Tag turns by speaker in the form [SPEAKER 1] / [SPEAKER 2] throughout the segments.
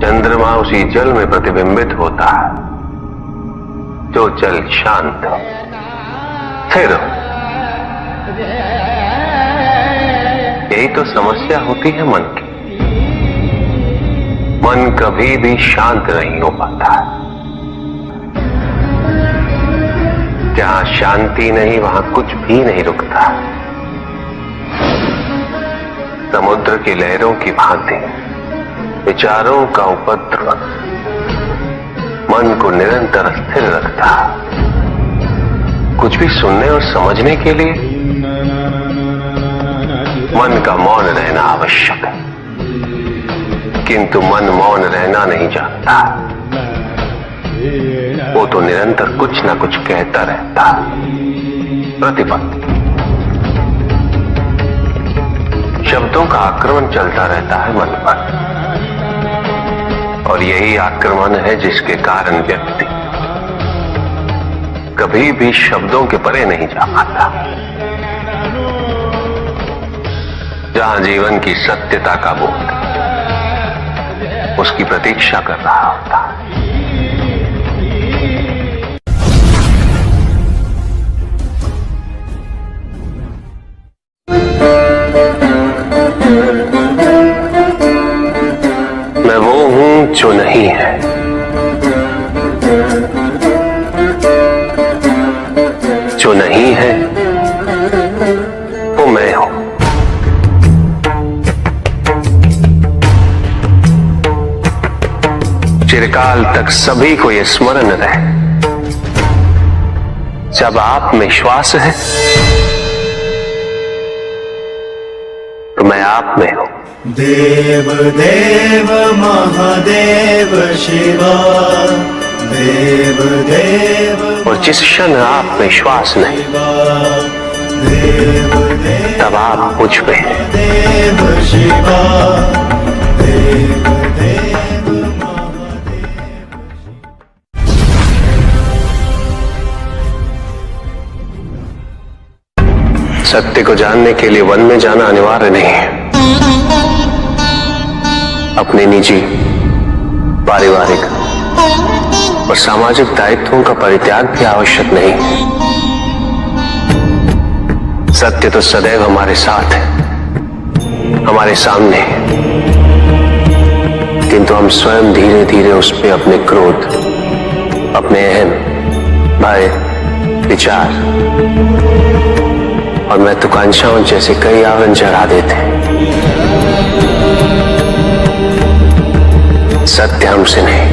[SPEAKER 1] चंद्रमा उसी जल में प्रतिबिंबित होता है जो जल शांत है, स्थिर हो। यही तो समस्या होती है मन की। मन कभी भी शांत नहीं हो पाता है। जहां शांति नहीं वहां कुछ भी नहीं रुकता। समुद्र की लहरों की भांति विचारों का उपद्रव मन को निरंतर स्थिर रखता है। कुछ भी सुनने और समझने के लिए मन का मौन रहना आवश्यक है, किंतु मन मौन रहना नहीं जानता। वो तो निरंतर कुछ ना कुछ कहता रहता है। प्रतिपल शब्दों का आक्रमण चलता रहता है मन पर, और यही आक्रमण है जिसके कारण व्यक्ति कभी भी शब्दों के परे नहीं जा पाता। जहां जीवन की सत्यता का बोध उसकी प्रतीक्षा कर रहा होता है। मैं वो हूं जो नहीं है, जो नहीं है वो मैं हूं। चिरकाल तक सभी को यह स्मरण रहे, जब आप में श्वास है तो मैं आप में हूं।
[SPEAKER 2] देव देव महादेव शिवा, देव देव।
[SPEAKER 1] और जिस क्षण आप में श्वास नहीं तब आप मुझ पे हैं।
[SPEAKER 2] देव शिवा, देव देव महादेव।
[SPEAKER 1] सत्य को जानने के लिए वन में जाना अनिवार्य नहीं है। अपने निजी, पारिवारिक और सामाजिक दायित्वों का परित्याग भी आवश्यक नहीं है। सत्य तो सदैव हमारे साथ है, हमारे सामने है, किंतु हम स्वयं धीरे धीरे उस पर अपने क्रोध, अपने अहम, भय, विचार और महत्वाकांक्षाओं जैसे कई आवरण चढ़ा देते हैं। सत्य हमसे नहीं,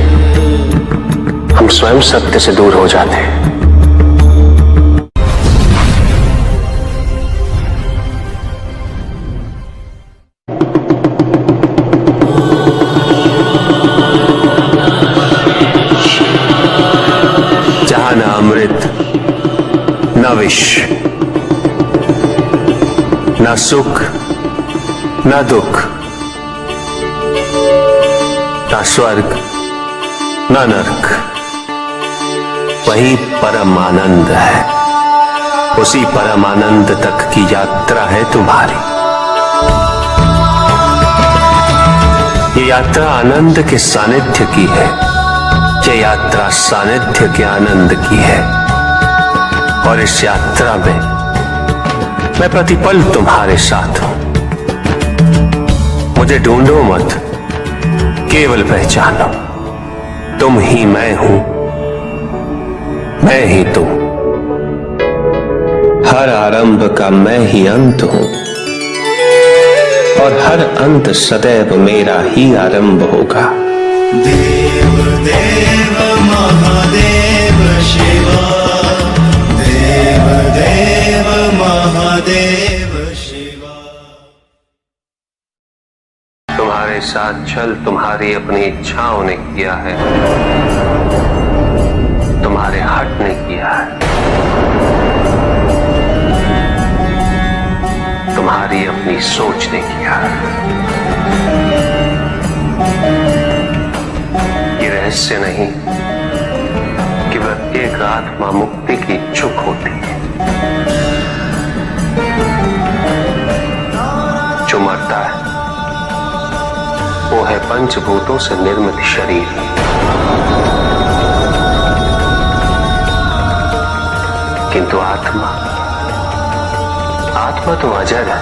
[SPEAKER 1] हम स्वयं सत्य से दूर हो जाते हैं। जहां न अमृत, न विष, न सुख, न दुख, न स्वर्ग, न नरक, वही परम आनंद है। उसी परम आनंद तक की यात्रा है तुम्हारी। ये यात्रा आनंद के सानिध्य की है, ये यात्रा सानिध्य के आनंद की है। और इस यात्रा में मैं प्रतिपल तुम्हारे साथ हूं। मुझे ढूंढो मत, केवल पहचानो, तुम ही मैं हूं, मैं ही तुम। हर आरंभ का मैं ही अंत हूं, और हर अंत सदैव मेरा ही आरंभ होगा।
[SPEAKER 2] देव देव महादेव शिवा, देव देव महादेव शिवा।
[SPEAKER 1] तुम्हारे साथ छल तुम्हारी अपनी इच्छाओं ने किया है, तुम्हारे हट ने किया है, तुम्हारी अपनी सोच ने किया है। ये रहस्य नहीं कि प्रत्येक आत्मा मुक्ति की इच्छुक होती है। जो मरता है वो है पंचभूतों से निर्मित शरीर, किंतु आत्मा तो अजर है,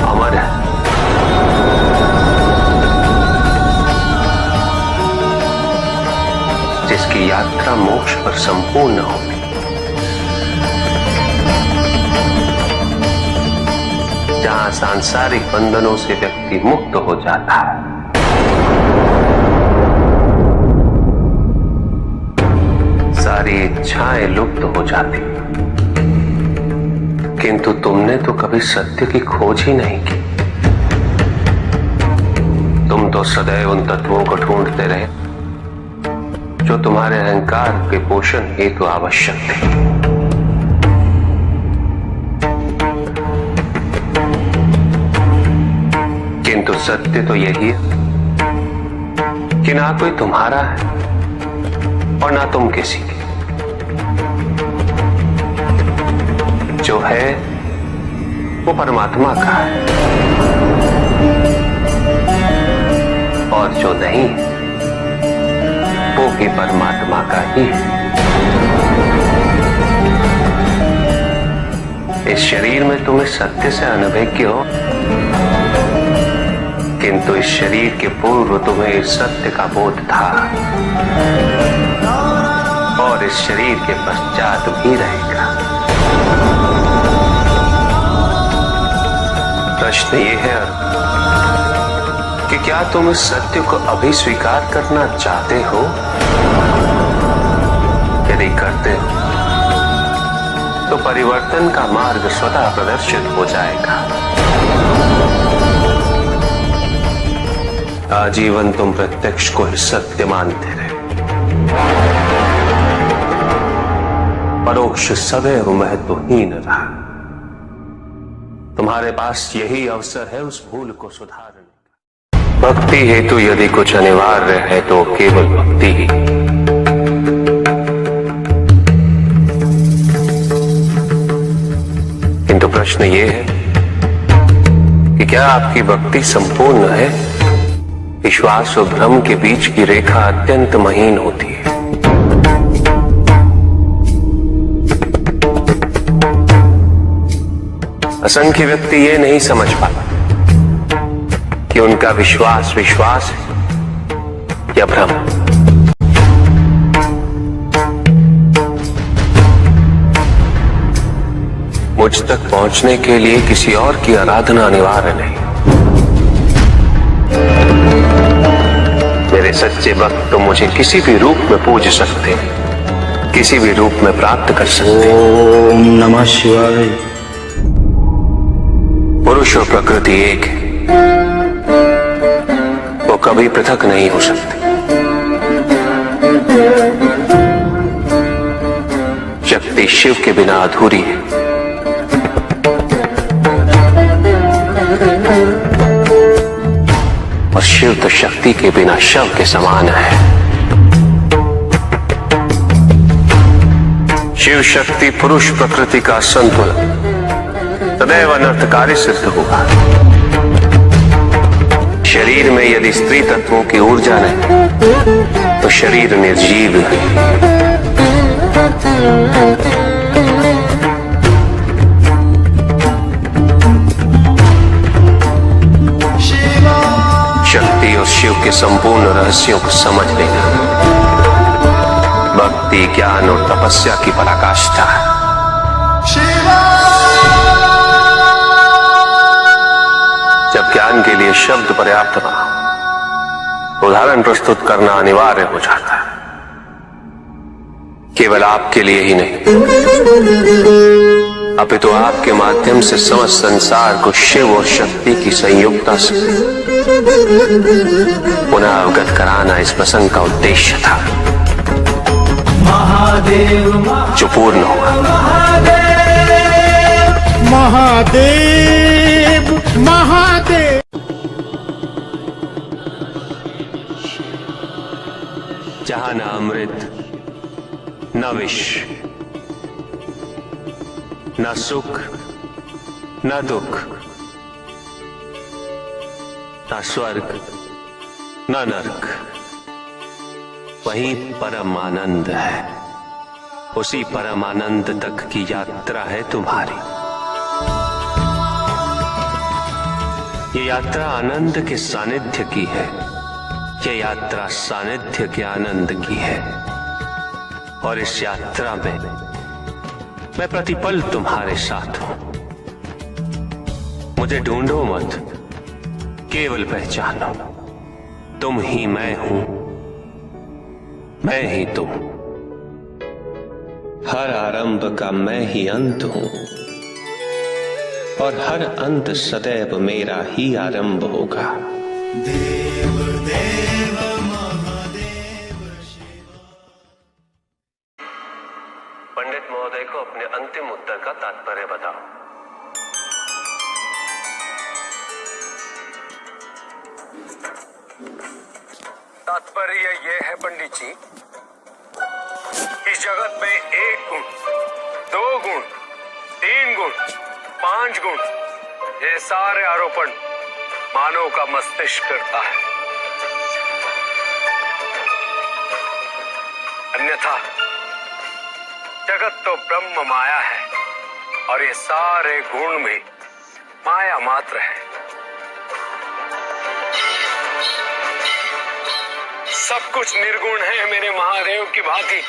[SPEAKER 1] अमर है। जिसकी यात्रा मोक्ष पर संपूर्ण होगी। जहां सांसारिक बंधनों से व्यक्ति मुक्त हो जाता है, सारी इच्छाएं लुप्त हो जाती। किंतु तुमने तो कभी सत्य की खोज ही नहीं की। तुम तो सदैव उन तत्वों को ढूंढते रहे जो तुम्हारे अहंकार के पोषण हेतु आवश्यक थे। किंतु सत्य तो यही है कि ना कोई तुम्हारा है और ना तुम किसी के। जो है वो परमात्मा का है, और जो नहीं वो भी परमात्मा का ही है। इस शरीर में तुम इस सत्य से अनभिज्ञ हो, किंतु इस शरीर के पूर्व तुम्हें इस सत्य का बोध था, और इस शरीर के पश्चात भी रहेगा। प्रश्न ये है कि क्या तुम इस सत्य को अभी स्वीकार करना चाहते हो? यदि करते हो तो परिवर्तन का मार्ग स्वतः प्रदर्शित हो जाएगा। आजीवन तुम प्रत्यक्ष को ही सत्य मानते रहे, परोक्ष सदैव महत्वहीन रहा। तुम्हारे पास यही अवसर है उस भूल को सुधारने का। भक्ति हेतु यदि कुछ अनिवार्य है तो केवल भक्ति ही। किंतु प्रश्न ये है कि क्या आपकी भक्ति संपूर्ण है? विश्वास और भ्रम के बीच की रेखा अत्यंत महीन होती है। असंख्य व्यक्ति ये नहीं समझ पाता कि उनका विश्वास विश्वास है या भ्रम। मुझ तक पहुंचने के लिए किसी और की आराधना अनिवार्य नहीं। मेरे सच्चे भक्त तो मुझे किसी भी रूप में पूज सकते, किसी भी रूप में प्राप्त कर सकते।
[SPEAKER 2] ओम नमः शिवाय।
[SPEAKER 1] पुरुष और प्रकृति एक है, वो कभी पृथक नहीं हो सकते। शक्ति शिव के बिना अधूरी है, और शिव तो शक्ति के बिना शव के समान है। शिव शक्ति पुरुष प्रकृति का संतुलन सदैव अनर्थकारी सिद्ध होगा। शरीर में यदि स्त्री तत्वों की ऊर्जा नहीं तो शरीर निर्जीव है। शक्ति और शिव के संपूर्ण रहस्यों को समझ लेना भक्ति, ज्ञान और तपस्या की पराकाष्ठा है। जब ज्ञान के लिए शब्द पर्याप्त ना, उदाहरण प्रस्तुत करना अनिवार्य हो जाता है। केवल आपके लिए ही नहीं, अपितु आपके माध्यम से समस्त संसार को शिव और शक्ति की संयुक्ता से पुनः अवगत कराना इस प्रसंग का उद्देश्य था, जो पूर्ण हुआ।
[SPEAKER 3] महादेव महादेव।
[SPEAKER 1] जहां न अमृत न विष, न सुख न दुख, ना स्वर्ग ना नरक, वहीं परम आनंद है। उसी परम आनंद तक की यात्रा है तुम्हारी। ये यात्रा आनंद के सानिध्य की है, ये यात्रा सानिध्य के आनंद की है। और इस यात्रा में मैं प्रतिपल तुम्हारे साथ हूं। मुझे ढूंढो मत, केवल पहचानो, तुम ही मैं हूं, मैं ही तुम। हर आरंभ का मैं ही अंत हूं, और हर अंत सदैव मेरा ही आरंभ होगा।
[SPEAKER 3] देव देव महादेव शिव।
[SPEAKER 1] पंडित महोदय को अपने अंतिम उत्तर का तात्पर्य बताओ।
[SPEAKER 4] तात्पर्य यह है पंडित जी, इस जगत में 1 गुण, 2 गुण, 3 गुण, 5 गुण, ये सारे आरोपण मानव का मस्तिष्क करता है। अन्यथा जगत तो ब्रह्म माया है, और ये सारे गुण भी माया मात्र है। सब कुछ निर्गुण है मेरे महादेव की भांति।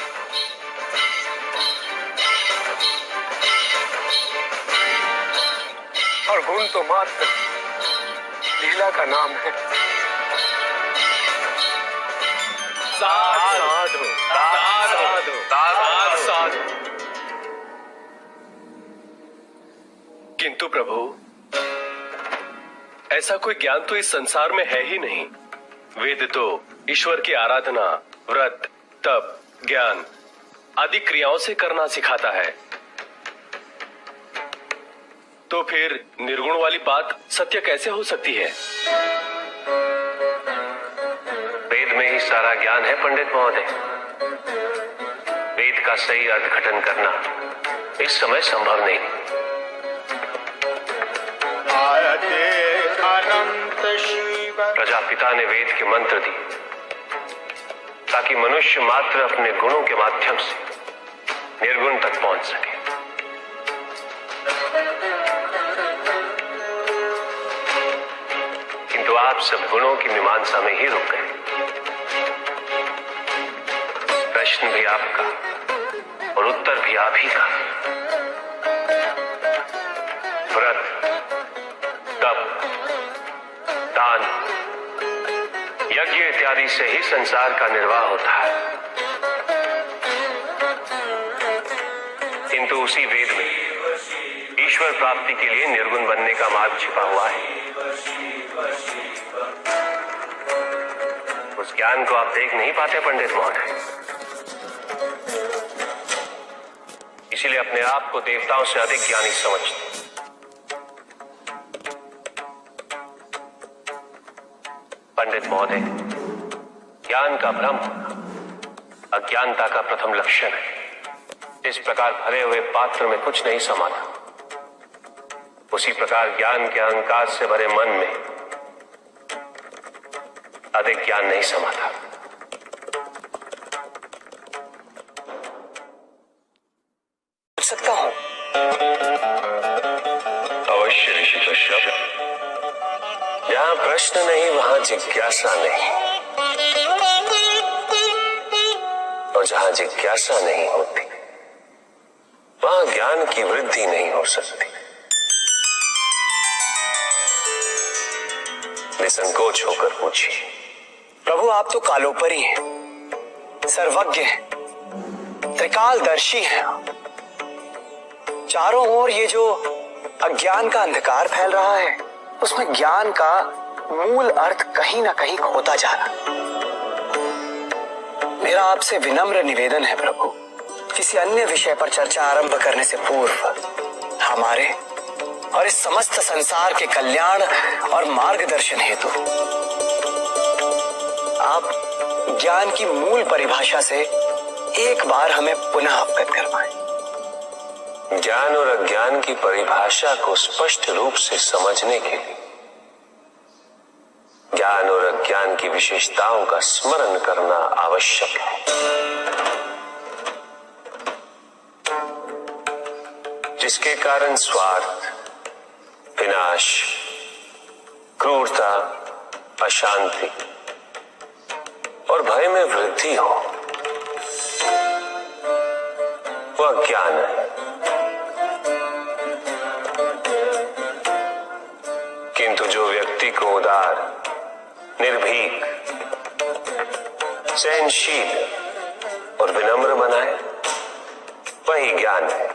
[SPEAKER 4] और गुण तो मात्र लीला का नाम है। साधु साधु साधु साधु।
[SPEAKER 5] किंतु प्रभु, ऐसा कोई ज्ञान तो इस संसार में है ही नहीं। वेद तो ईश्वर की आराधना, व्रत, तप, ज्ञान आदि क्रियाओं से करना सिखाता है। तो फिर निर्गुण वाली बात सत्य कैसे हो सकती है?
[SPEAKER 1] वेद में ही सारा ज्ञान है पंडित महोदय। वेद का सही अर्थघटन करना इस समय संभव नहीं।
[SPEAKER 3] अनंत शिव।
[SPEAKER 1] प्रजापिता ने वेद के मंत्र दिए ताकि मनुष्य मात्र अपने गुणों के माध्यम से निर्गुण तक पहुंच सके। किंतु आप सब गुणों की मीमांसा में ही रुक गए। प्रश्न भी आपका और उत्तर भी आप ही का। व्रत, तप, दान, यज्ञ इत्यादि से ही संसार का निर्वाह होता है। किंतु उसी वेद में ईश्वर प्राप्ति के लिए निर्गुण बनने का मार्ग छिपा हुआ है। उस ज्ञान को आप देख नहीं पाते पंडित महोदय। इसीलिए अपने आप को देवताओं से अधिक ज्ञानी समझते। पंडित महोदय, ज्ञान का भ्रम अज्ञानता का प्रथम लक्षण है। इस प्रकार भरे हुए पात्र में कुछ नहीं समाता, उसी प्रकार ज्ञान के अहंकार से भरे मन में अधिक ज्ञान नहीं समाता।
[SPEAKER 4] पूछ सकता हूं?
[SPEAKER 1] अवश्य ऋषि कश्यप। जहां प्रश्न नहीं वहां जिज्ञासा नहीं, और जहां जिज्ञासा नहीं होती वहां ज्ञान की वृद्धि नहीं हो सकती। निसंकोच होकर पूछिए।
[SPEAKER 4] प्रभु, आप तो कालोपरी हैं, सर्वज्ञ हैं, त्रिकालदर्शी हैं। चारों ओर ये जो अज्ञान का अंधकार फैल रहा है, उसमें ज्ञान का मूल अर्थ कहीं ना कहीं खोता जा रहा है। मेरा आपसे विनम्र निवेदन है प्रभु, किसी अन्य विषय पर चर्चा आरंभ करने से पूर्व हमारे और इस समस्त संसार के कल्याण और मार्गदर्शन हेतु आप ज्ञान की मूल परिभाषा से एक बार हमें पुनः अवगत करवाएं।
[SPEAKER 1] ज्ञान और अज्ञान की परिभाषा को स्पष्ट रूप से समझने के लिए ज्ञान और अज्ञान की विशेषताओं का स्मरण करना आवश्यक है। जिसके कारण स्वार्थ, विनाश, क्रूरता, अशांति और भय में वृद्धि हो, वह ज्ञान है। किंतु जो व्यक्ति को उदार, निर्भीक, सहनशील और विनम्र बनाए, वही ज्ञान है।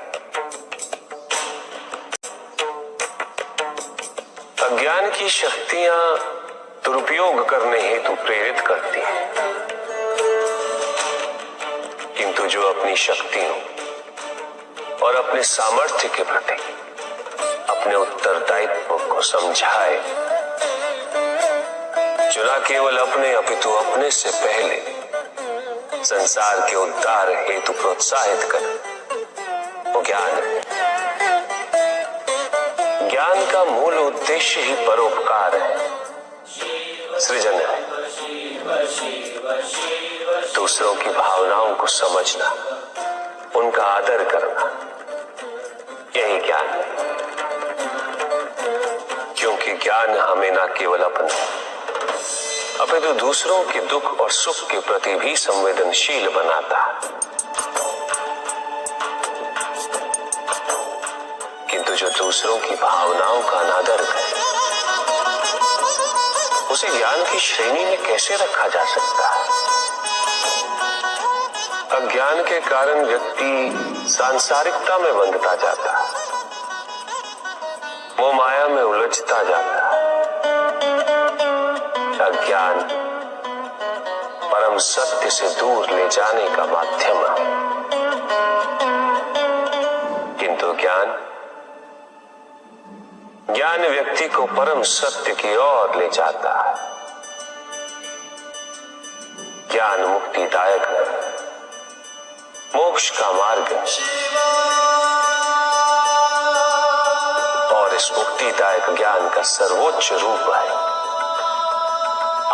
[SPEAKER 1] अज्ञान की शक्तियां दुरुपयोग करने हेतु प्रेरित करती हैं, किंतु जो अपनी शक्तियों और अपने सामर्थ्य के प्रति अपने उत्तरदायित्व को समझाए, जो न केवल अपने अपितु अपने से पहले संसार के उद्धार हेतु प्रोत्साहित करे, वो ज्ञान है। ज्ञान का मूल उद्देश्य ही परोपकार है, सृजन है। दूसरों की भावनाओं को समझना, उनका आदर करना, यही ज्ञान है। क्योंकि ज्ञान हमें न केवल अपने अपितु दूसरों के दुख और सुख के प्रति भी संवेदनशील बनाता है। किंतु जो दूसरों की भावनाओं का अनादर करे, उसे ज्ञान की श्रेणी में कैसे रखा जा सकता है? अज्ञान के कारण व्यक्ति सांसारिकता में बंधता जाता है, वो माया में उलझता जाता है। अज्ञान परम सत्य से दूर ले जाने का माध्यम है, किंतु ज्ञान व्यक्ति को परम सत्य की ओर ले जाता है। ज्ञान मुक्तिदायक है, मोक्ष का मार्ग है, और इस मुक्तिदायक ज्ञान का सर्वोच्च रूप है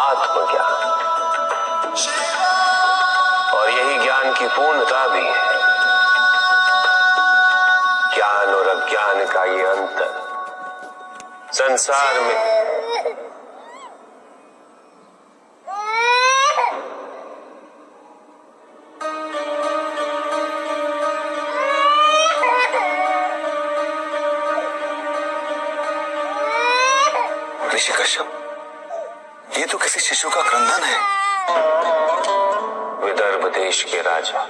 [SPEAKER 1] आत्मज्ञान, और यही ज्ञान की पूर्णता भी है। ज्ञान और अज्ञान का ये अंतर संसार में
[SPEAKER 6] ऋषि कश्यप, ये तो किसी शिशु का क्रंदन है।
[SPEAKER 1] विदर्भ देश के राजा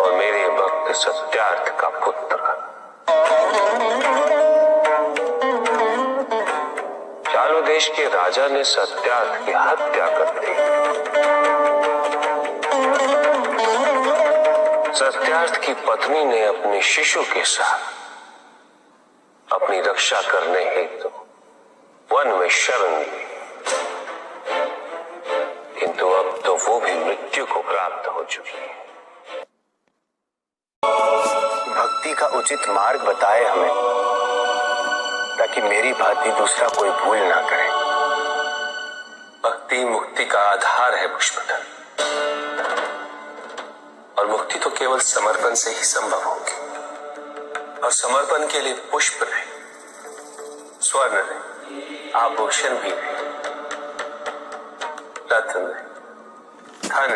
[SPEAKER 1] और मेरे भक्त सत्यार्थ का पुत्र चालू देश के राजा ने सत्यार्थ की हत्या कर दी। सत्यार्थ की पत्नी ने अपने शिशु के साथ अपनी रक्षा करने हेतु वन में शरण ली, किंतु अब तो वो भी मृत्यु को प्राप्त हो चुकी है।
[SPEAKER 6] भक्ति का उचित मार्ग बताए हमें, ताकि मेरी भांति दूसरा कोई भूल ना करे।
[SPEAKER 1] भक्ति मुक्ति का आधार है पुष्पदल, और मुक्ति तो केवल समर्पण से ही संभव होगी। और समर्पण के लिए पुष्प नहीं, स्वर्ण नहीं, आभूषण भी नहीं, रत्न नहीं, धन,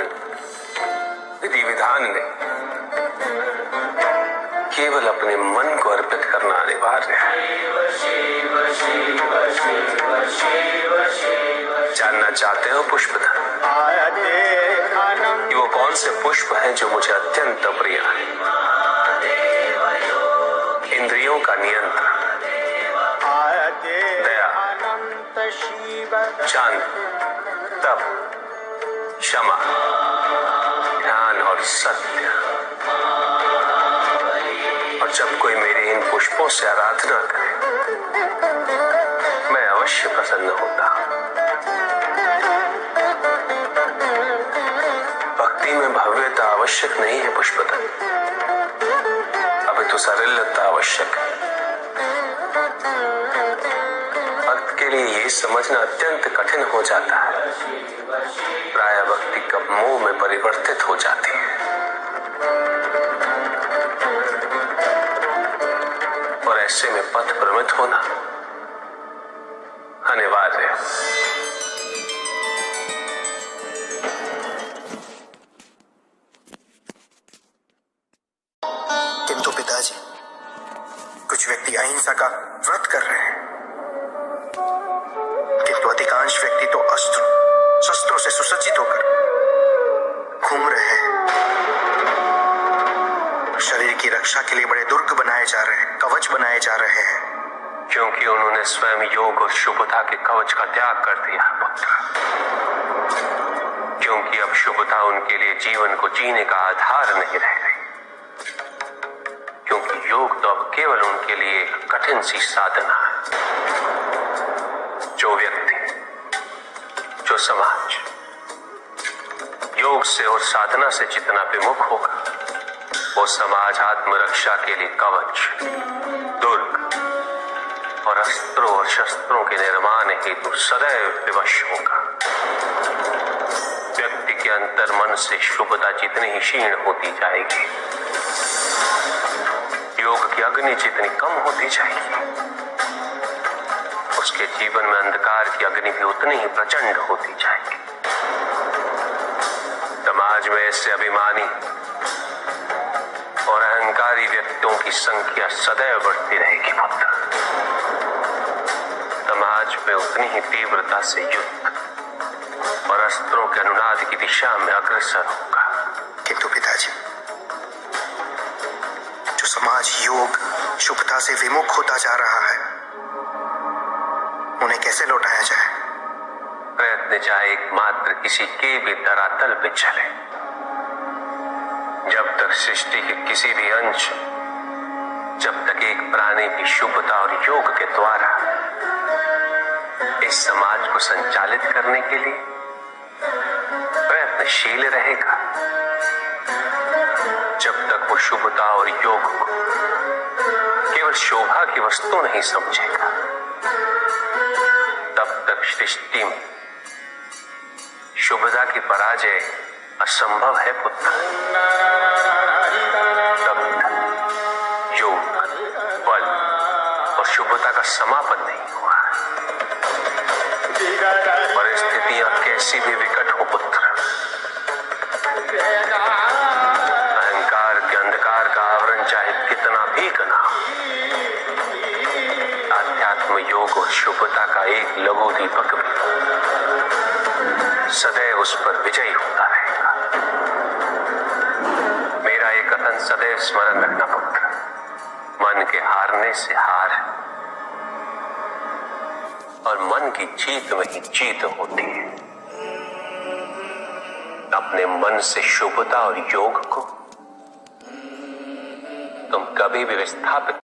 [SPEAKER 1] विधि विधान नहीं, केवल अपने मन को अर्पित करना अनिवार्य है। जानना चाहते हो पुष्पधन कि वो कौन से पुष्प हैं जो मुझे अत्यंत प्रिय है? इंद्रियों का नियंत्रण, दया, शांति, तप, क्षमा, ध्यान और सत्य। और जब कोई मेरे इन पुष्पों से आराधना करे, मैं अवश्य प्रसन्न होता। भक्ति में भव्यता आवश्यक नहीं है पुष्पदल, अभी तो सरलता आवश्यक है। भक्त के लिए ये समझना अत्यंत कठिन हो जाता है। प्राय भक्ति कब मोह में परिवर्तित हो जाती है और ऐसे में पथ भ्रमित होना अनिवार्य है।
[SPEAKER 6] किंतु पिताजी, कुछ व्यक्ति अहिंसा का व्रत कर रहे हैं, किंतु अधिकांश व्यक्ति तो अस्त्रों शस्त्रों से सुसज्जित होकर घूम रहे हैं। शरीर की रक्षा के लिए बड़े दुर्ग बनाए जा रहे हैं, कवच बनाए जा रहे हैं,
[SPEAKER 1] क्योंकि उन्होंने स्वयं योग और शुभता के कवच का त्याग कर दिया पुत्र। क्योंकि अब शुभता उनके लिए जीवन को जीने का आधार नहीं रह गई, क्योंकि योग तो अब केवल उनके लिए एक कठिन सी साधना है। जो व्यक्ति, जो समाज योग से और साधना से जितना विमुख होगा, वो समाज आत्मरक्षा के लिए कवच, दुर्ग और अस्त्रों और शस्त्रों के निर्माण हेतु सदैव विवश होगा। व्यक्ति के अंतर मन से शुभता जितनी ही क्षीण होती जाएगी, योग की अग्नि जितनी कम होती जाएगी, उसके जीवन में अंधकार की अग्नि भी उतनी ही प्रचंड होती जाएगी। समाज में ऐसे अभिमानी और अहंकारी व्यक्तियों की संख्या सदैव बढ़ती रहेगी पुत्र। समाज में उतनी ही तीव्रता से युद्ध और अस्त्रों के अनुनाद की दिशा में अग्रसर होगा।
[SPEAKER 6] किंतु पिताजी, जो समाज योग शुभता से विमुख होता जा रहा है, उन्हें कैसे लौटाया जाए?
[SPEAKER 1] प्रयत्न चाहे एकमात्र किसी के भी धरातल पे चले, जब तक सृष्टि के किसी भी अंश, जब तक एक प्राणी भी शुभता और योग के द्वारा इस समाज को संचालित करने के लिए प्रयत्नशील रहेगा, जब तक वो शुभता और योग को केवल शोभा की वस्तु नहीं समझेगा, तब तक सृष्टि में शुभता की पराजय असंभव है पुत्र। तब तक योग, बल और शुभता का समापन नहीं हुआ है। परिस्थितियां कैसी भी विकट हो पुत्र, अहंकार के अंधकार का आवरण चाहे कितना भी घना हो, आध्यात्म योग और शुभता का एक लघु दीपक भी सदैव उस पर विजयी होता रहेगा। मेरा एक कथन सदैव स्मरण रखना पुत्र, मन के हारने से हार है और मन की जीत में ही जीत होती है। अपने मन से शुभता और योग को तुम कभी भी विस्थापित